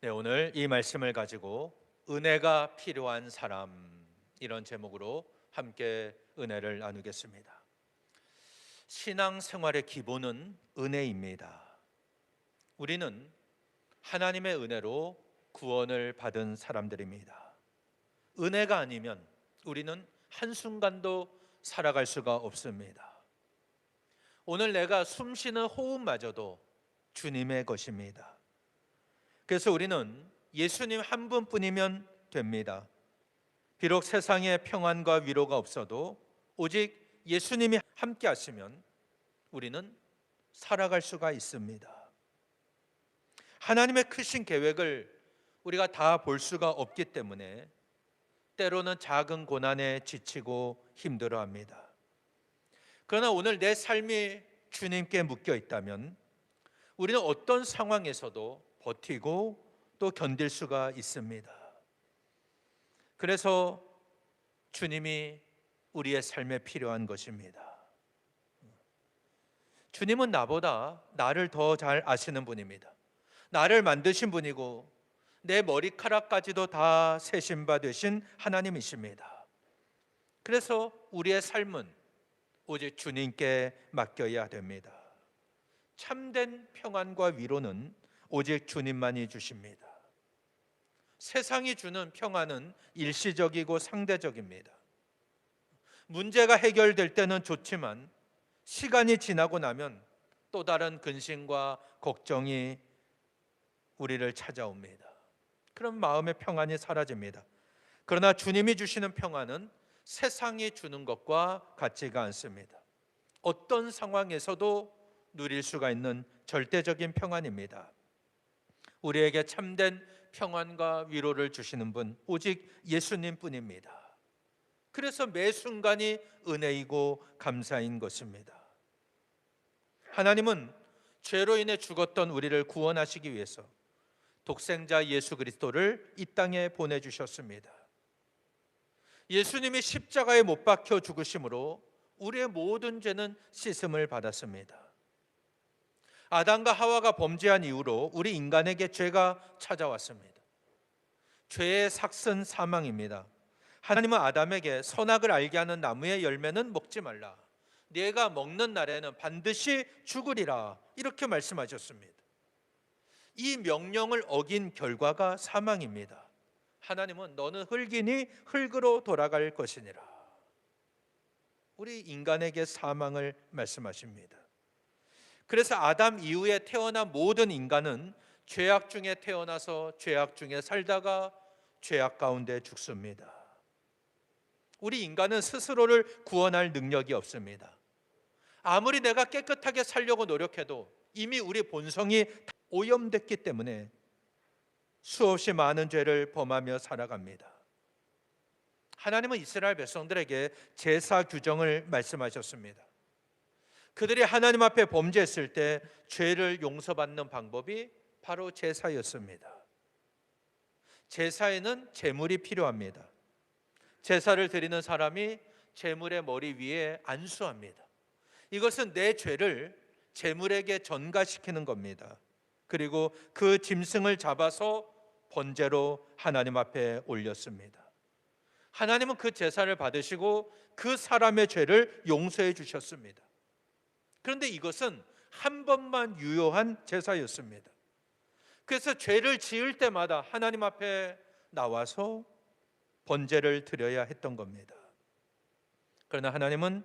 네, 오늘 이 말씀을 가지고 은혜가 필요한 사람, 이런 제목으로 함께 은혜를 나누겠습니다. 신앙생활의 기본은 은혜입니다. 우리는 하나님의 은혜로 구원을 받은 사람들입니다. 은혜가 아니면 우리는 한순간도 살아갈 수가 없습니다. 오늘 내가 숨쉬는 호흡마저도 주님의 것입니다. 그래서 우리는 예수님 한 분뿐이면 됩니다. 비록 세상에 평안과 위로가 없어도 오직 예수님이 함께 하시면 우리는 살아갈 수가 있습니다. 하나님의 크신 계획을 우리가 다 볼 수가 없기 때문에 때로는 작은 고난에 지치고 힘들어합니다. 그러나 오늘 내 삶이 주님께 묶여 있다면 우리는 어떤 상황에서도 버티고 또 견딜 수가 있습니다. 그래서 주님이 우리의 삶에 필요한 것입니다. 주님은 나보다 나를 더 잘 아시는 분입니다. 나를 만드신 분이고 내 머리카락까지도 다 세신 바 되신 하나님이십니다. 그래서 우리의 삶은 오직 주님께 맡겨야 됩니다. 참된 평안과 위로는 오직 주님만이 주십니다. 세상이 주는 평안은 일시적이고 상대적입니다. 문제가 해결될 때는 좋지만 시간이 지나고 나면 또 다른 근심과 걱정이 우리를 찾아옵니다. 그럼 마음의 평안이 사라집니다. 그러나 주님이 주시는 평안은 세상이 주는 것과 같지가 않습니다. 어떤 상황에서도 누릴 수가 있는 절대적인 평안입니다. 우리에게 참된 평안과 위로를 주시는 분 오직 예수님 뿐입니다. 그래서 매 순간이 은혜이고 감사인 것입니다. 하나님은 죄로 인해 죽었던 우리를 구원하시기 위해서 독생자 예수 그리스도를 이 땅에 보내주셨습니다. 예수님이 십자가에 못 박혀 죽으심으로 우리의 모든 죄는 씻음을 받았습니다. 아담과 하와가 범죄한 이후로 우리 인간에게 죄가 찾아왔습니다. 죄의 삭은 사망입니다. 하나님은 아담에게 선악을 알게 하는 나무의 열매는 먹지 말라, 네가 먹는 날에는 반드시 죽으리라, 이렇게 말씀하셨습니다. 이 명령을 어긴 결과가 사망입니다. 하나님은 너는 흙이니 흙으로 돌아갈 것이니라. 우리 인간에게 사망을 말씀하십니다. 그래서 아담 이후에 태어난 모든 인간은 죄악 중에 태어나서 죄악 중에 살다가 죄악 가운데 죽습니다. 우리 인간은 스스로를 구원할 능력이 없습니다. 아무리 내가 깨끗하게 살려고 노력해도 이미 우리 본성이 오염됐기 때문에 수없이 많은 죄를 범하며 살아갑니다. 하나님은 이스라엘 백성들에게 제사 규정을 말씀하셨습니다. 그들이 하나님 앞에 범죄했을 때 죄를 용서받는 방법이 바로 제사였습니다. 제사에는 제물이 필요합니다. 제사를 드리는 사람이 제물의 머리 위에 안수합니다. 이것은 내 죄를 제물에게 전가시키는 겁니다. 그리고 그 짐승을 잡아서 번제로 하나님 앞에 올렸습니다. 하나님은 그 제사를 받으시고 그 사람의 죄를 용서해 주셨습니다. 그런데 이것은 한 번만 유효한 제사였습니다. 그래서 죄를 지을 때마다 하나님 앞에 나와서 번제를 드려야 했던 겁니다. 그러나 하나님은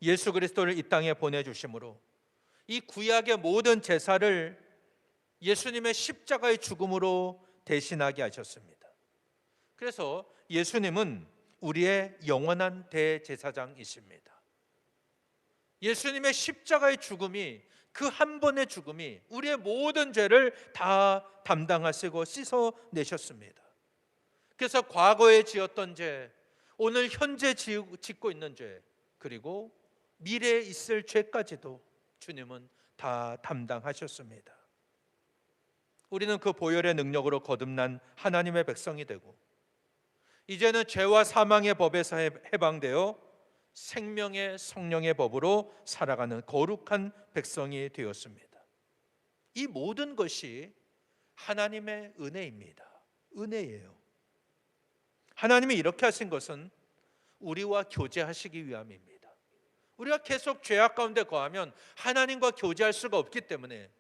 예수 그리스도를 이 땅에 보내주심으로 이 구약의 모든 제사를 예수님의 십자가의 죽음으로 대신하게 하셨습니다. 그래서 예수님은 우리의 영원한 대제사장이십니다. 예수님의 십자가의 죽음이, 그 한 번의 죽음이 우리의 모든 죄를 다 담당하시고 씻어내셨습니다. 그래서 과거에 지었던 죄, 오늘 현재 짓고 있는 죄, 그리고 미래에 있을 죄까지도 주님은 다 담당하셨습니다. 우리는 그 보혈의 능력으로 거듭난 하나님의 백성이 되고 이제는 죄와 사망의 법에서 해방되어 생명의 성령의 법으로 살아가는 거룩한 백성이 되었습니다. 이 모든 것이 하나님의 은혜입니다. 은혜예요. 하나님이 이렇게 하신 것은 우리와 교제하시기 위함입니다. 우리가 계속 죄악 가운데 거하면 하나님과 교제할 수가 없기 때문에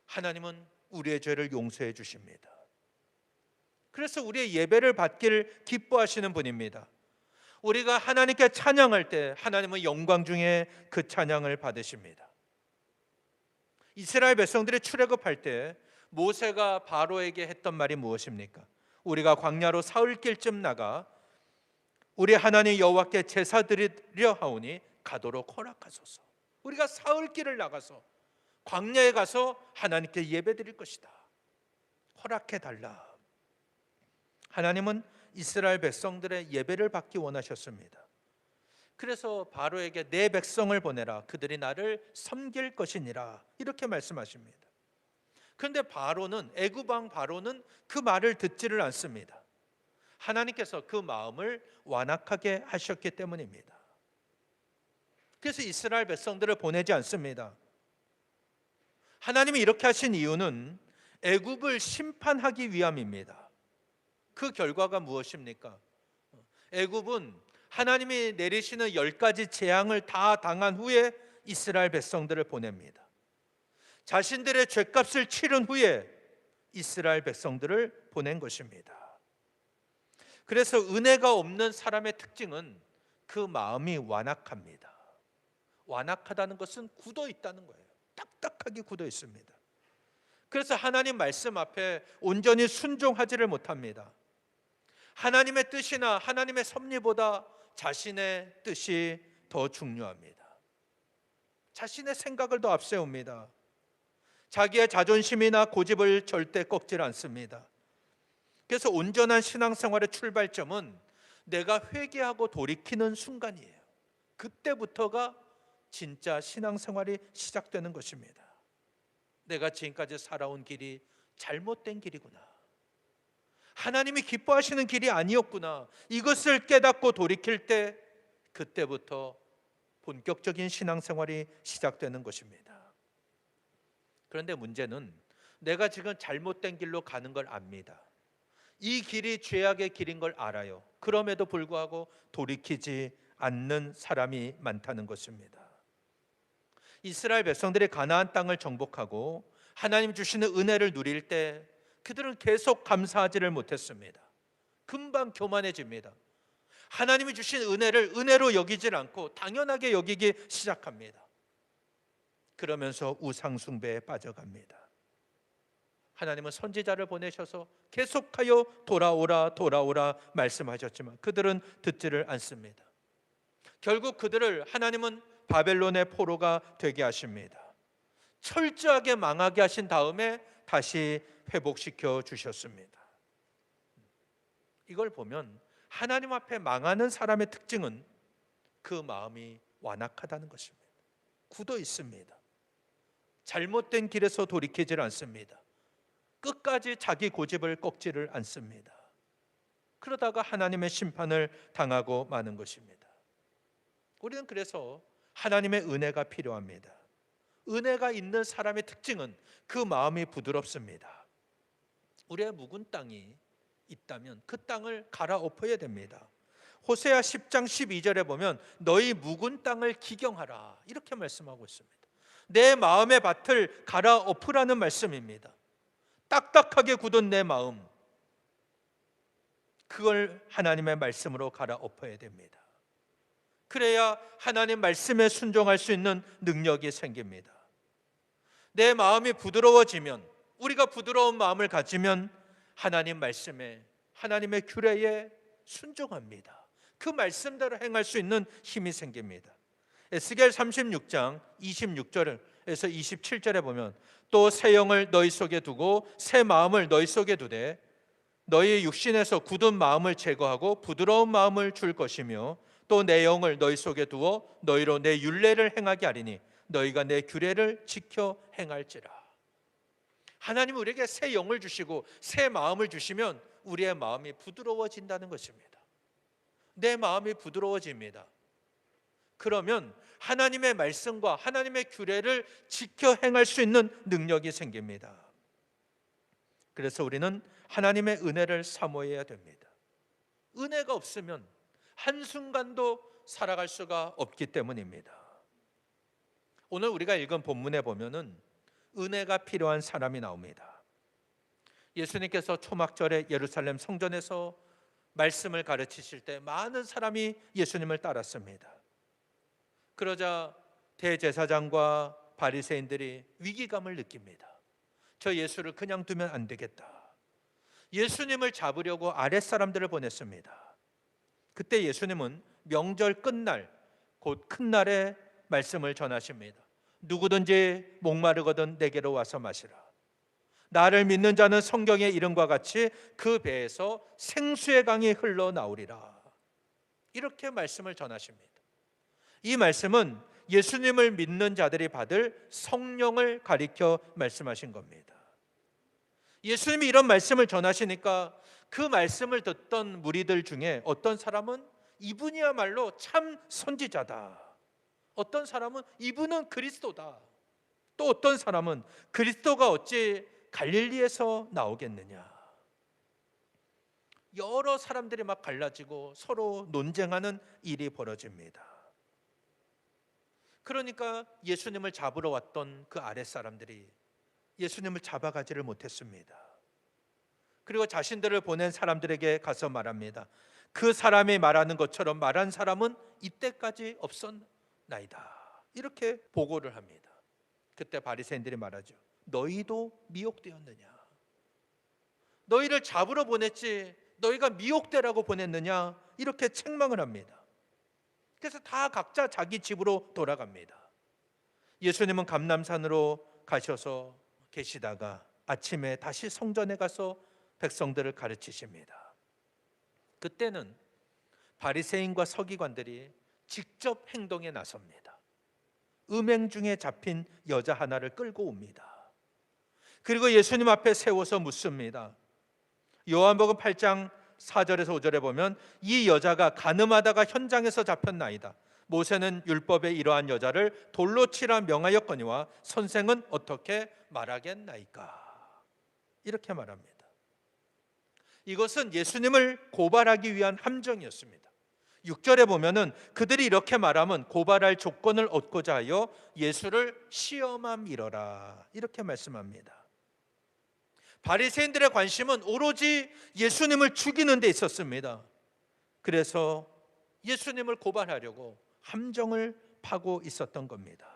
하나님은 우리의 죄를 용서해 주십니다. 그래서 우리의 예배를 받기를 기뻐하시는 분입니다. 우리가 하나님께 찬양할 때 하나님은 영광 중에 그 찬양을 받으십니다. 이스라엘 백성들이 출애굽할 때 모세가 바로에게 했던 말이 무엇입니까? 우리가 광야로 사흘길쯤 나가 우리 하나님 여호와께 제사 드리려 하오니 가도록 허락하소서. 우리가 사흘길을 나가서 광야에 가서 하나님께 예배 드릴 것이다. 허락해 달라. 하나님은 이스라엘 백성들의 예배를 받기 원하셨습니다. 그래서 바로에게 내 백성을 보내라. 그들이 나를 섬길 것이니라. 이렇게 말씀하십니다. 그런데 애굽 왕 바로는 그 말을 듣지를 않습니다. 하나님께서 그 마음을 완악하게 하셨기 때문입니다. 그래서 이스라엘 백성들을 보내지 않습니다. 하나님이 이렇게 하신 이유는 애굽을 심판하기 위함입니다. 그 결과가 무엇입니까? 애굽은 하나님이 내리시는 10가지 재앙을 다 당한 후에 이스라엘 백성들을 보냅니다. 자신들의 죄값을 치른 후에 이스라엘 백성들을 보낸 것입니다. 그래서 은혜가 없는 사람의 특징은 그 마음이 완악합니다. 완악하다는 것은 굳어 있다는 거예요. 딱딱하게 굳어 있습니다. 그래서 하나님 말씀 앞에 온전히 순종하지를 못합니다. 하나님의 뜻이나 하나님의 섭리보다 자신의 뜻이 더 중요합니다. 자신의 생각을 더 앞세웁니다. 자기의 자존심이나 고집을 절대 꺾질 않습니다. 그래서 온전한 신앙생활의 출발점은 내가 회개하고 돌이키는 순간이에요. 그때부터가 진짜 신앙생활이 시작되는 것입니다. 내가 지금까지 살아온 길이 잘못된 길이구나. 하나님이 기뻐하시는 길이 아니었구나. 이것을 깨닫고 돌이킬 때 그때부터 본격적인 신앙생활이 시작되는 것입니다. 그런데 문제는 내가 지금 잘못된 길로 가는 걸 압니다. 이 길이 죄악의 길인 걸 알아요. 그럼에도 불구하고 돌이키지 않는 사람이 많다는 것입니다. 이스라엘 백성들이 가나안 땅을 정복하고 하나님 주시는 은혜를 누릴 때 그들은 계속 감사하지를 못했습니다. 금방 교만해집니다. 하나님이 주신 은혜를 은혜로 여기질 않고 당연하게 여기기 시작합니다. 그러면서 우상 숭배에 빠져갑니다. 하나님은 선지자를 보내셔서 계속하여 돌아오라 돌아오라 말씀하셨지만 그들은 듣지를 않습니다. 결국 그들을 하나님은 바벨론의 포로가 되게 하십니다. 철저하게 망하게 하신 다음에 다시 회복시켜 주셨습니다. 이걸 보면 하나님 앞에 망하는 사람의 특징은 그 마음이 완악하다는 것입니다. 굳어 있습니다. 잘못된 길에서 돌이키질 않습니다. 끝까지 자기 고집을 꺾지를 않습니다. 그러다가 하나님의 심판을 당하고 마는 것입니다. 우리는 그래서 하나님의 은혜가 필요합니다. 은혜가 있는 사람의 특징은 그 마음이 부드럽습니다. 우리의 묵은 땅이 있다면 그 땅을 갈아엎어야 됩니다. 호세아 10장 12절에 보면 너희 묵은 땅을 기경하라 이렇게 말씀하고 있습니다. 내 마음의 밭을 갈아엎으라는 말씀입니다. 딱딱하게 굳은 내 마음, 그걸 하나님의 말씀으로 갈아엎어야 됩니다. 그래야 하나님 말씀에 순종할 수 있는 능력이 생깁니다. 내 마음이 부드러워지면, 우리가 부드러운 마음을 가지면 하나님 말씀에, 하나님의 규례에 순종합니다. 그 말씀대로 행할 수 있는 힘이 생깁니다. 에스겔 36장 26절에서 27절에 보면 또 새 영을 너희 속에 두고 새 마음을 너희 속에 두되 너희 육신에서 굳은 마음을 제거하고 부드러운 마음을 줄 것이며 또 내 영을 너희 속에 두어 너희로 내 율례를 행하게 하리니 너희가 내 규례를 지켜 행할지라. 하나님은 우리에게 새 영을 주시고 새 마음을 주시면 우리의 마음이 부드러워진다는 것입니다. 내 마음이 부드러워집니다. 그러면 하나님의 말씀과 하나님의 규례를 지켜 행할 수 있는 능력이 생깁니다. 그래서 우리는 하나님의 은혜를 사모해야 됩니다. 은혜가 없으면 한순간도 살아갈 수가 없기 때문입니다. 오늘 우리가 읽은 본문에 보면은 은혜가 필요한 사람이 나옵니다. 예수님께서 초막절에 예루살렘 성전에서 말씀을 가르치실 때 많은 사람이 예수님을 따랐습니다. 그러자 대제사장과 바리새인들이 위기감을 느낍니다. 저 예수를 그냥 두면 안 되겠다. 예수님을 잡으려고 아랫사람들을 보냈습니다. 그때 예수님은 명절 끝날, 곧 큰 날에 말씀을 전하십니다. 누구든지 목마르거든 내게로 와서 마시라. 나를 믿는 자는 성경의 이름과 같이 그 배에서 생수의 강이 흘러나오리라. 이렇게 말씀을 전하십니다. 이 말씀은 예수님을 믿는 자들이 받을 성령을 가리켜 말씀하신 겁니다. 예수님이 이런 말씀을 전하시니까 그 말씀을 듣던 무리들 중에 어떤 사람은 이분이야말로 참 선지자다. 어떤 사람은 이분은 그리스도다. 또 어떤 사람은 그리스도가 어찌 갈릴리에서 나오겠느냐. 여러 사람들이 막 갈라지고 서로 논쟁하는 일이 벌어집니다. 그러니까 예수님을 잡으러 왔던 그 아랫사람들이 예수님을 잡아가지를 못했습니다. 그리고 자신들을 보낸 사람들에게 가서 말합니다. 그 사람이 말하는 것처럼 말한 사람은 이때까지 없었나이다. 이렇게 보고를 합니다. 그때 바리새인들이 말하죠. 너희도 미혹되었느냐? 너희를 잡으러 보냈지 너희가 미혹되라고 보냈느냐? 이렇게 책망을 합니다. 그래서 다 각자 자기 집으로 돌아갑니다. 예수님은 감람산으로 가셔서 계시다가 아침에 다시 성전에 가서 백성들을 가르치십니다. 그때는 바리새인과 서기관들이 직접 행동에 나섭니다. 음행 중에 잡힌 여자 하나를 끌고 옵니다. 그리고 예수님 앞에 세워서 묻습니다. 요한복음 8장 4절에서 5절에 보면 이 여자가 간음하다가 현장에서 잡혔나이다. 모세는 율법에 이러한 여자를 돌로 치라 명하였거니와 선생은 어떻게 말하겠나이까? 이렇게 말합니다. 이것은 예수님을 고발하기 위한 함정이었습니다. 6절에 보면은 그들이 이렇게 말하면 고발할 조건을 얻고자 하여 예수를 시험함 미러라 이렇게 말씀합니다. 바리새인들의 관심은 오로지 예수님을 죽이는 데 있었습니다. 그래서 예수님을 고발하려고 함정을 파고 있었던 겁니다.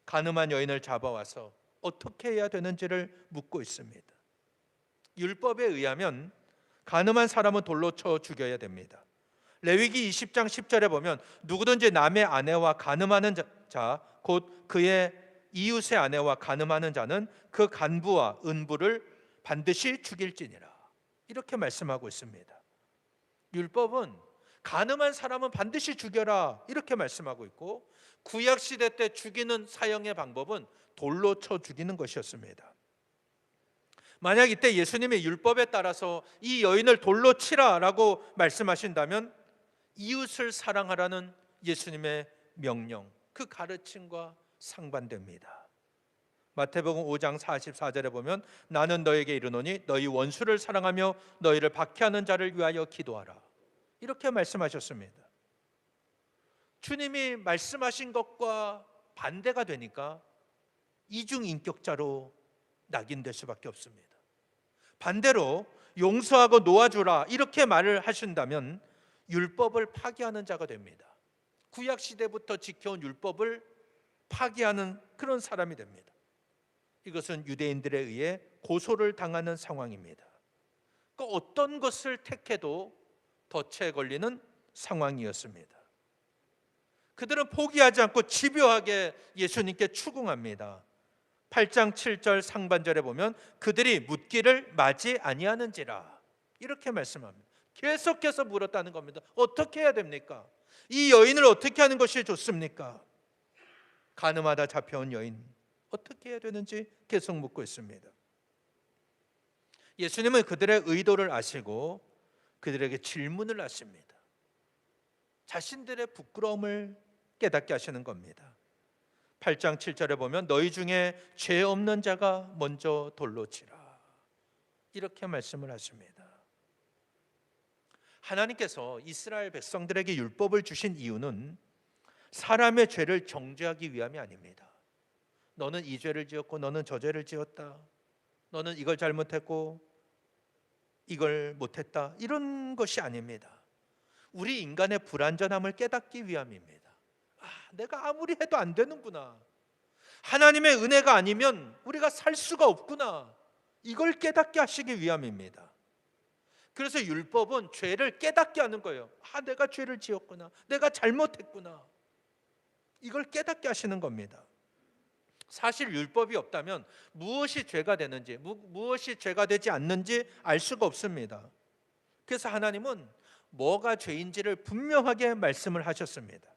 간음한 여인을 잡아와서 어떻게 해야 되는지를 묻고 있습니다. 율법에 의하면 간음한 사람은 돌로 쳐 죽여야 됩니다. 레위기 20장 10절에 보면 누구든지 남의 아내와 간음하는 자, 곧 그의 이웃의 아내와 간음하는 자는 그 간부와 은부를 반드시 죽일지니라 이렇게 말씀하고 있습니다. 율법은 간음한 사람은 반드시 죽여라 이렇게 말씀하고 있고 구약시대 때 죽이는 사형의 방법은 돌로 쳐 죽이는 것이었습니다. 만약 이때 예수님의 율법에 따라서 이 여인을 돌로 치라라고 말씀하신다면 이웃을 사랑하라는 예수님의 명령, 그 가르침과 상반됩니다. 마태복음 5장 44절에 보면 나는 너에게 이르노니 너희 원수를 사랑하며 너희를 박해하는 자를 위하여 기도하라 이렇게 말씀하셨습니다. 주님이 말씀하신 것과 반대가 되니까 이중인격자로 낙인될 수밖에 없습니다. 반대로 용서하고 놓아주라 이렇게 말을 하신다면 율법을 파기하는 자가 됩니다. 구약시대부터 지켜온 율법을 파기하는 그런 사람이 됩니다. 이것은 유대인들에 의해 고소를 당하는 상황입니다. 그러니까 어떤 것을 택해도 덫에 걸리는 상황이었습니다. 그들은 포기하지 않고 집요하게 예수님께 추궁합니다. 8장 7절 상반절에 보면 그들이 묻기를 마지 아니하는지라 이렇게 말씀합니다. 계속해서 물었다는 겁니다. 어떻게 해야 됩니까? 이 여인을 어떻게 하는 것이 좋습니까? 간음하다 잡혀온 여인 어떻게 해야 되는지 계속 묻고 있습니다. 예수님은 그들의 의도를 아시고 그들에게 질문을 하십니다. 자신들의 부끄러움을 깨닫게 하시는 겁니다. 8장 7절에 보면 너희 중에 죄 없는 자가 먼저 돌로 치라, 이렇게 말씀을 하십니다. 하나님께서 이스라엘 백성들에게 율법을 주신 이유는 사람의 죄를 정죄하기 위함이 아닙니다. 너는 이 죄를 지었고 너는 저 죄를 지었다, 너는 이걸 잘못했고 이걸 못했다, 이런 것이 아닙니다. 우리 인간의 불완전함을 깨닫기 위함입니다. 내가 아무리 해도 안 되는구나, 하나님의 은혜가 아니면 우리가 살 수가 없구나, 이걸 깨닫게 하시기 위함입니다. 그래서 율법은 죄를 깨닫게 하는 거예요. 내가 죄를 지었구나, 내가 잘못했구나, 이걸 깨닫게 하시는 겁니다. 사실 율법이 없다면 무엇이 죄가 되는지, 무엇이 죄가 되지 않는지 알 수가 없습니다. 그래서 하나님은 뭐가 죄인지를 분명하게 말씀을 하셨습니다.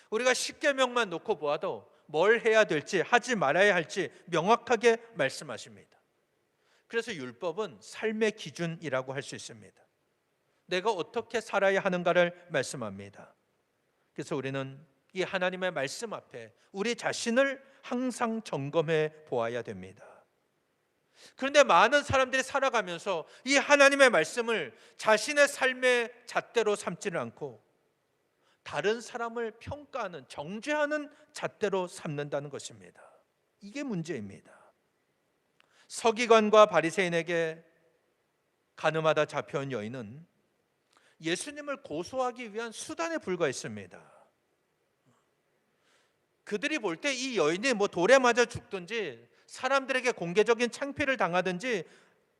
우리가 십계명만 놓고 보아도 뭘 해야 될지, 하지 말아야 할지 명확하게 말씀하십니다. 그래서 율법은 삶의 기준이라고 할 수 있습니다. 내가 어떻게 살아야 하는가를 말씀합니다. 그래서 우리는 이 하나님의 말씀 앞에 우리 자신을 항상 점검해 보아야 됩니다. 그런데 많은 사람들이 살아가면서 이 하나님의 말씀을 자신의 삶의 잣대로 삼지를 않고 다른 사람을 평가하는, 정죄하는 잣대로 삼는다는 것입니다. 이게 문제입니다. 서기관과 바리새인에게 가늠하다 잡혀온 여인은 예수님을 고소하기 위한 수단에 불과했습니다. 그들이 볼 때 이 여인이 돌에 맞아 죽든지 사람들에게 공개적인 창피를 당하든지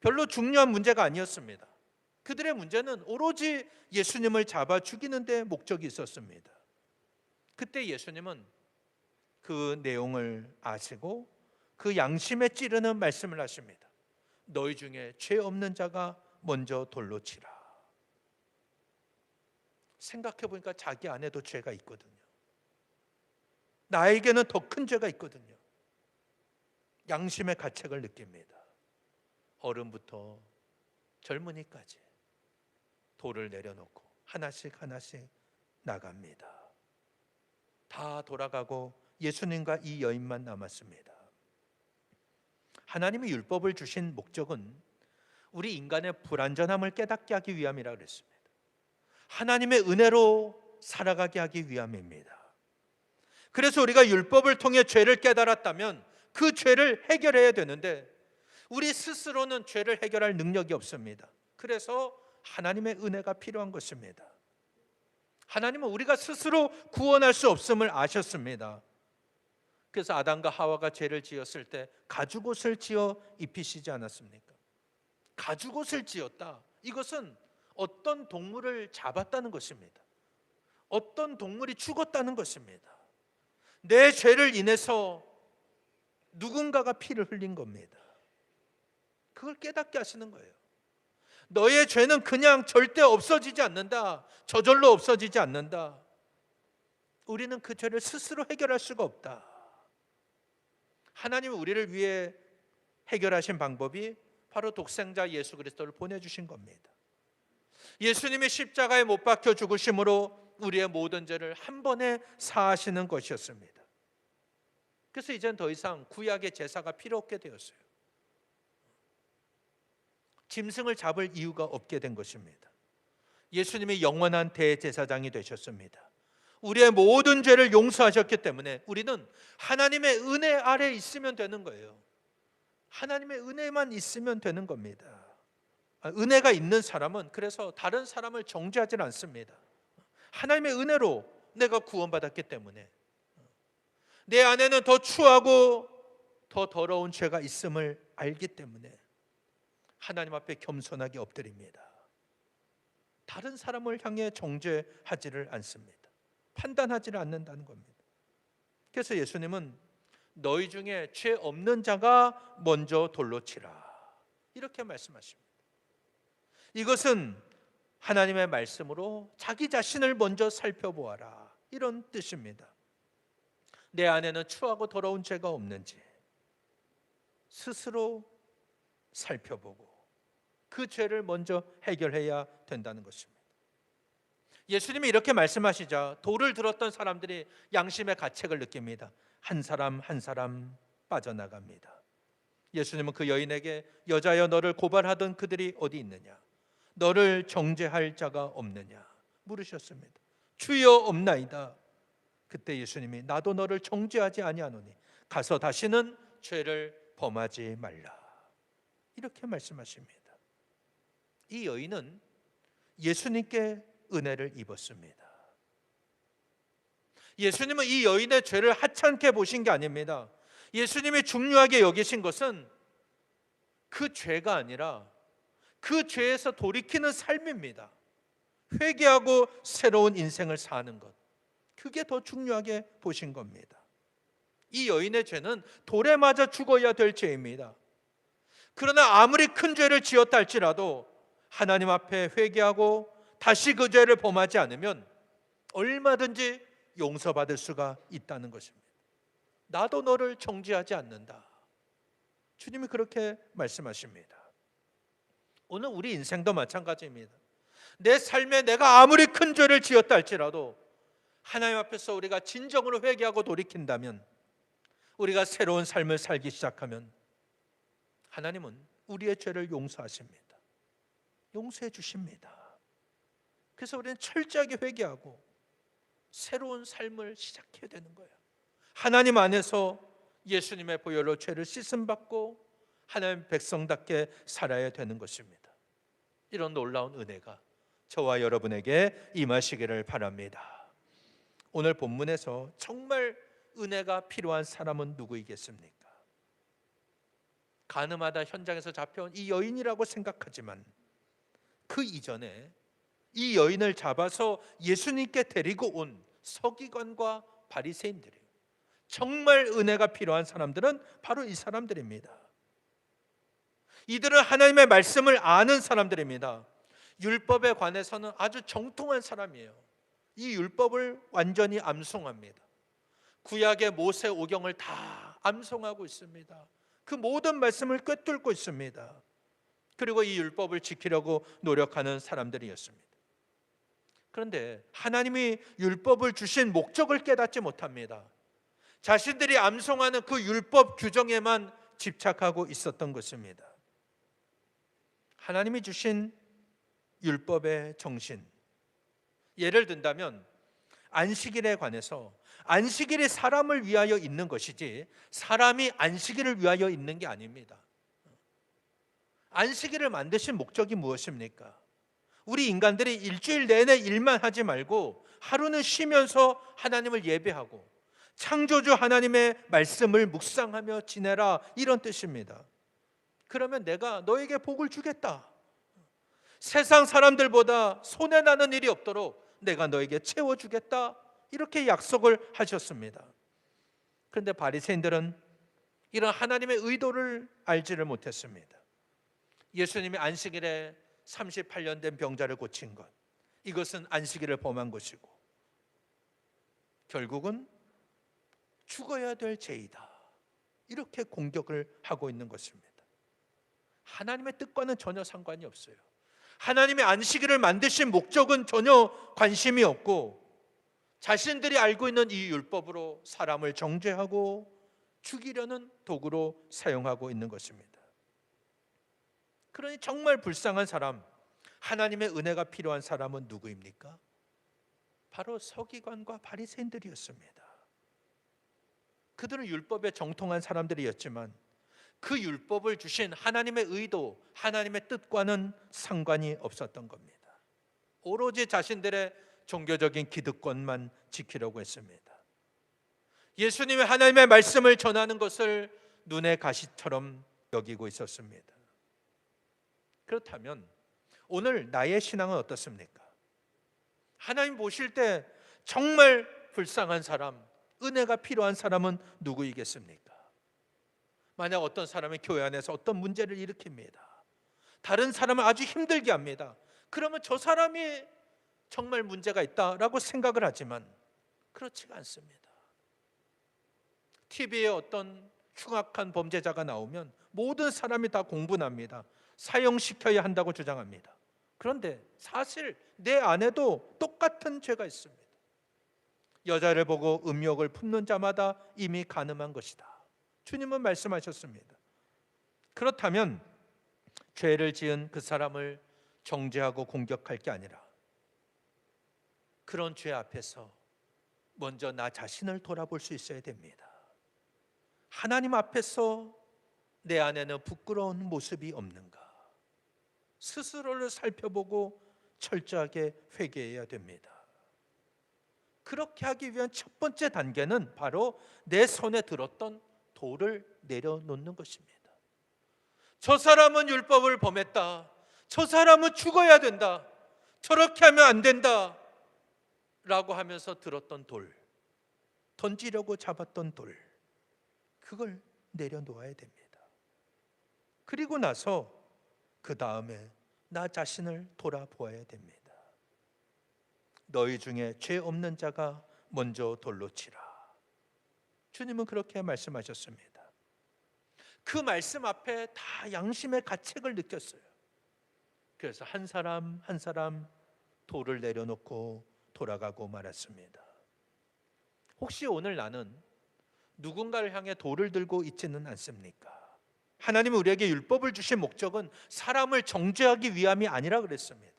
별로 중요한 문제가 아니었습니다. 그들의 문제는 오로지 예수님을 잡아 죽이는 데 목적이 있었습니다. 그때 예수님은 그 내용을 아시고 그 양심에 찌르는 말씀을 하십니다. 너희 중에 죄 없는 자가 먼저 돌로 치라. 생각해 보니까 자기 안에도 죄가 있거든요. 나에게는 더 큰 죄가 있거든요. 양심의 가책을 느낍니다. 어른부터 젊은이까지 돌을 내려놓고 하나씩 하나씩 나갑니다. 다 돌아가고 예수님과 이 여인만 남았습니다. 하나님이 율법을 주신 목적은 우리 인간의 불완전함을 깨닫게 하기 위함이라 그랬습니다. 하나님의 은혜로 살아가게 하기 위함입니다. 그래서 우리가 율법을 통해 죄를 깨달았다면 그 죄를 해결해야 되는데 우리 스스로는 죄를 해결할 능력이 없습니다. 그래서 하나님의 은혜가 필요한 것입니다. 하나님은 우리가 스스로 구원할 수 없음을 아셨습니다. 그래서 아담과 하와가 죄를 지었을 때 가죽옷을 지어 입히시지 않았습니까? 가죽옷을 지었다. 이것은 어떤 동물을 잡았다는 것입니다. 어떤 동물이 죽었다는 것입니다. 내 죄를 인해서 누군가가 피를 흘린 겁니다. 그걸 깨닫게 하시는 거예요. 너의 죄는 그냥 절대 없어지지 않는다. 저절로 없어지지 않는다. 우리는 그 죄를 스스로 해결할 수가 없다. 하나님은 우리를 위해 해결하신 방법이 바로 독생자 예수 그리스도를 보내주신 겁니다. 예수님이 십자가에 못 박혀 죽으심으로 우리의 모든 죄를 한 번에 사하시는 것이었습니다. 그래서 이젠 더 이상 구약의 제사가 필요 없게 되었어요. 짐승을 잡을 이유가 없게 된 것입니다. 예수님이 영원한 대제사장이 되셨습니다. 우리의 모든 죄를 용서하셨기 때문에 우리는 하나님의 은혜 아래 있으면 되는 거예요. 하나님의 은혜만 있으면 되는 겁니다. 은혜가 있는 사람은 그래서 다른 사람을 정죄하지 않습니다. 하나님의 은혜로 내가 구원받았기 때문에 내 안에는 더 추하고 더 더러운 죄가 있음을 알기 때문에 하나님 앞에 겸손하게 엎드립니다. 다른 사람을 향해 정죄하지를 않습니다. 판단하지를 않는다는 겁니다. 그래서 예수님은 너희 중에 죄 없는 자가 먼저 돌로 치라, 이렇게 말씀하십니다. 이것은 하나님의 말씀으로 자기 자신을 먼저 살펴보아라, 이런 뜻입니다. 내 안에는 추하고 더러운 죄가 없는지 스스로 살펴보고 그 죄를 먼저 해결해야 된다는 것입니다. 예수님이 이렇게 말씀하시자 돌을 들었던 사람들이 양심의 가책을 느낍니다. 한 사람 한 사람 빠져나갑니다. 예수님은 그 여인에게 여자여 너를 고발하던 그들이 어디 있느냐? 너를 정죄할 자가 없느냐? 물으셨습니다. 주여 없나이다. 그때 예수님이 나도 너를 정죄하지 아니하노니 가서 다시는 죄를 범하지 말라. 이렇게 말씀하십니다. 이 여인은 예수님께 은혜를 입었습니다. 예수님은 이 여인의 죄를 하찮게 보신 게 아닙니다. 예수님이 중요하게 여기신 것은 그 죄가 아니라 그 죄에서 돌이키는 삶입니다. 회개하고 새로운 인생을 사는 것, 그게 더 중요하게 보신 겁니다. 이 여인의 죄는 돌에 맞아 죽어야 될 죄입니다. 그러나 아무리 큰 죄를 지었다 할지라도 하나님 앞에 회개하고 다시 그 죄를 범하지 않으면 얼마든지 용서받을 수가 있다는 것입니다. 나도 너를 정죄하지 않는다. 주님이 그렇게 말씀하십니다. 오늘 우리 인생도 마찬가지입니다. 내 삶에 내가 아무리 큰 죄를 지었다 할지라도 하나님 앞에서 우리가 진정으로 회개하고 돌이킨다면, 우리가 새로운 삶을 살기 시작하면 하나님은 우리의 죄를 용서하십니다. 용서해 주십니다. 그래서 우리는 철저하게 회개하고 새로운 삶을 시작해야 되는 거예요. 하나님 안에서 예수님의 보혈로 죄를 씻음받고 하나님 백성답게 살아야 되는 것입니다. 이런 놀라운 은혜가 저와 여러분에게 임하시기를 바랍니다. 오늘 본문에서 정말 은혜가 필요한 사람은 누구이겠습니까? 가늠하다 현장에서 잡혀온 이 여인이라고 생각하지만 그 이전에 이 여인을 잡아서 예수님께 데리고 온 서기관과 바리새인들이에요. 정말 은혜가 필요한 사람들은 바로 이 사람들입니다. 이들은 하나님의 말씀을 아는 사람들입니다. 율법에 관해서는 아주 정통한 사람이에요. 이 율법을 완전히 암송합니다. 구약의 모세 오경을 다 암송하고 있습니다. 그 모든 말씀을 꿰뚫고 있습니다. 그리고 이 율법을 지키려고 노력하는 사람들이었습니다. 그런데 하나님이 율법을 주신 목적을 깨닫지 못합니다. 자신들이 암송하는 그 율법 규정에만 집착하고 있었던 것입니다. 하나님이 주신 율법의 정신, 예를 든다면 안식일에 관해서 안식일이 사람을 위하여 있는 것이지 사람이 안식일을 위하여 있는 게 아닙니다. 안식일을 만드신 목적이 무엇입니까? 우리 인간들이 일주일 내내 일만 하지 말고 하루는 쉬면서 하나님을 예배하고 창조주 하나님의 말씀을 묵상하며 지내라, 이런 뜻입니다. 그러면 내가 너에게 복을 주겠다. 세상 사람들보다 손해나는 일이 없도록 내가 너에게 채워주겠다, 이렇게 약속을 하셨습니다. 그런데 바리새인들은 이런 하나님의 의도를 알지를 못했습니다. 예수님이 안식일에 38년 된 병자를 고친 것, 이것은 안식일을 범한 것이고 결국은 죽어야 될 죄이다, 이렇게 공격을 하고 있는 것입니다. 하나님의 뜻과는 전혀 상관이 없어요. 하나님의 안식일을 만드신 목적은 전혀 관심이 없고 자신들이 알고 있는 이 율법으로 사람을 정죄하고 죽이려는 도구로 사용하고 있는 것입니다. 그러니 정말 불쌍한 사람, 하나님의 은혜가 필요한 사람은 누구입니까? 바로 서기관과 바리새인들이었습니다. 그들은 율법에 정통한 사람들이었지만 그 율법을 주신 하나님의 의도, 하나님의 뜻과는 상관이 없었던 겁니다. 오로지 자신들의 종교적인 기득권만 지키려고 했습니다. 예수님의 하나님의 말씀을 전하는 것을 눈의 가시처럼 여기고 있었습니다. 그렇다면 오늘 나의 신앙은 어떻습니까? 하나님 보실 때 정말 불쌍한 사람, 은혜가 필요한 사람은 누구이겠습니까? 만약 어떤 사람이 교회 안에서 어떤 문제를 일으킵니다. 다른 사람을 아주 힘들게 합니다. 그러면 저 사람이 정말 문제가 있다라고 생각을 하지만 그렇지가 않습니다. TV에 어떤 흉악한 범죄자가 나오면 모든 사람이 다 공분합니다. 사형시켜야 한다고 주장합니다. 그런데 사실 내 안에도 똑같은 죄가 있습니다. 여자를 보고 음욕을 품는 자마다 이미 간음한 것이다. 주님은 말씀하셨습니다. 그렇다면 죄를 지은 그 사람을 정죄하고 공격할 게 아니라 그런 죄 앞에서 먼저 나 자신을 돌아볼 수 있어야 됩니다. 하나님 앞에서 내 안에는 부끄러운 모습이 없는가? 스스로를 살펴보고 철저하게 회개해야 됩니다. 그렇게 하기 위한 첫 번째 단계는 바로 내 손에 들었던 돌을 내려놓는 것입니다. 저 사람은 율법을 범했다. 저 사람은 죽어야 된다. 저렇게 하면 안 된다. 라고 하면서 들었던 돌, 던지려고 잡았던 돌, 그걸 내려놓아야 됩니다. 그리고 나서 그 다음에 나 자신을 돌아보아야 됩니다. 너희 중에 죄 없는 자가 먼저 돌로 치라. 주님은 그렇게 말씀하셨습니다. 그 말씀 앞에 다 양심의 가책을 느꼈어요. 그래서 한 사람 한 사람 돌을 내려놓고 돌아가고 말았습니다. 혹시 오늘 나는 누군가를 향해 돌을 들고 있지는 않습니까? 하나님은 우리에게 율법을 주신 목적은 사람을 정죄하기 위함이 아니라 그랬습니다.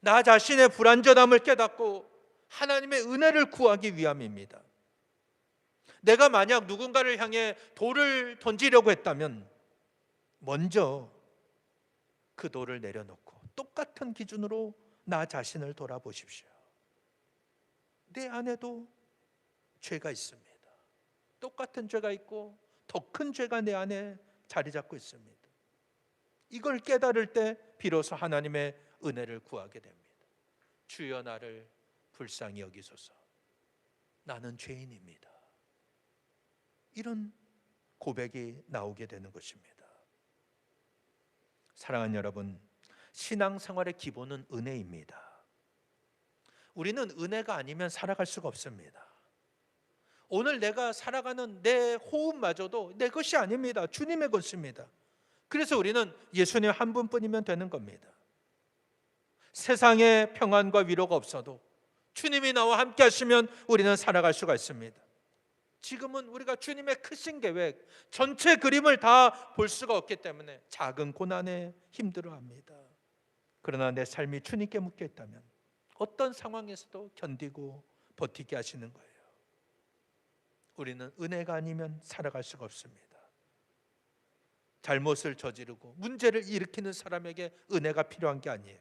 나 자신의 불완전함을 깨닫고 하나님의 은혜를 구하기 위함입니다. 내가 만약 누군가를 향해 돌을 던지려고 했다면 먼저 그 돌을 내려놓고 똑같은 기준으로 나 자신을 돌아보십시오. 내 안에도 죄가 있습니다. 똑같은 죄가 있고 더 큰 죄가 내 안에 자리 잡고 있습니다. 이걸 깨달을 때 비로소 하나님의 은혜를 구하게 됩니다. 주여 나를 불쌍히 여기소서. 나는 죄인입니다. 이런 고백이 나오게 되는 것입니다. 사랑하는 여러분, 신앙생활의 기본은 은혜입니다. 우리는 은혜가 아니면 살아갈 수가 없습니다. 오늘 내가 살아가는 내 호흡마저도 내 것이 아닙니다. 주님의 것입니다. 그래서 우리는 예수님 한 분뿐이면 되는 겁니다. 세상에 평안과 위로가 없어도 주님이 나와 함께 하시면 우리는 살아갈 수가 있습니다. 지금은 우리가 주님의 크신 계획, 전체 그림을 다 볼 수가 없기 때문에 작은 고난에 힘들어합니다. 그러나 내 삶이 주님께 묶여 있다면 어떤 상황에서도 견디고 버티게 하시는 거예요. 우리는 은혜가 아니면 살아갈 수가 없습니다. 잘못을 저지르고 문제를 일으키는 사람에게 은혜가 필요한 게 아니에요.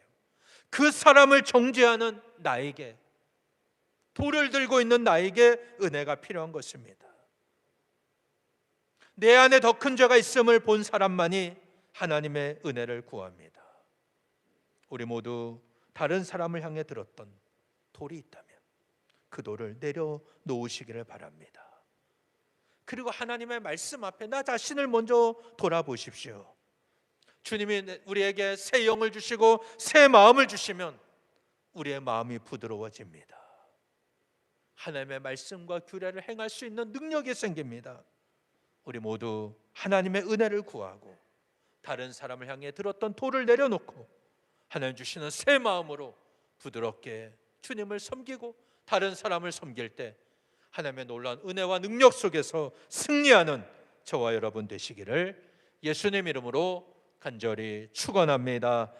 그 사람을 정죄하는 나에게, 돌을 들고 있는 나에게 은혜가 필요한 것입니다. 내 안에 더 큰 죄가 있음을 본 사람만이 하나님의 은혜를 구합니다. 우리 모두 다른 사람을 향해 들었던 돌이 있다면 그 돌을 내려놓으시기를 바랍니다. 그리고 하나님의 말씀 앞에 나 자신을 먼저 돌아보십시오. 주님이 우리에게 새 영을 주시고 새 마음을 주시면 우리의 마음이 부드러워집니다. 하나님의 말씀과 규례를 행할 수 있는 능력이 생깁니다. 우리 모두 하나님의 은혜를 구하고 다른 사람을 향해 들었던 돌을 내려놓고 하나님 주시는 새 마음으로 부드럽게 주님을 섬기고 다른 사람을 섬길 때 하나님의 놀라운 은혜와 능력 속에서 승리하는 저와 여러분 되시기를 예수님 이름으로 간절히 축원합니다.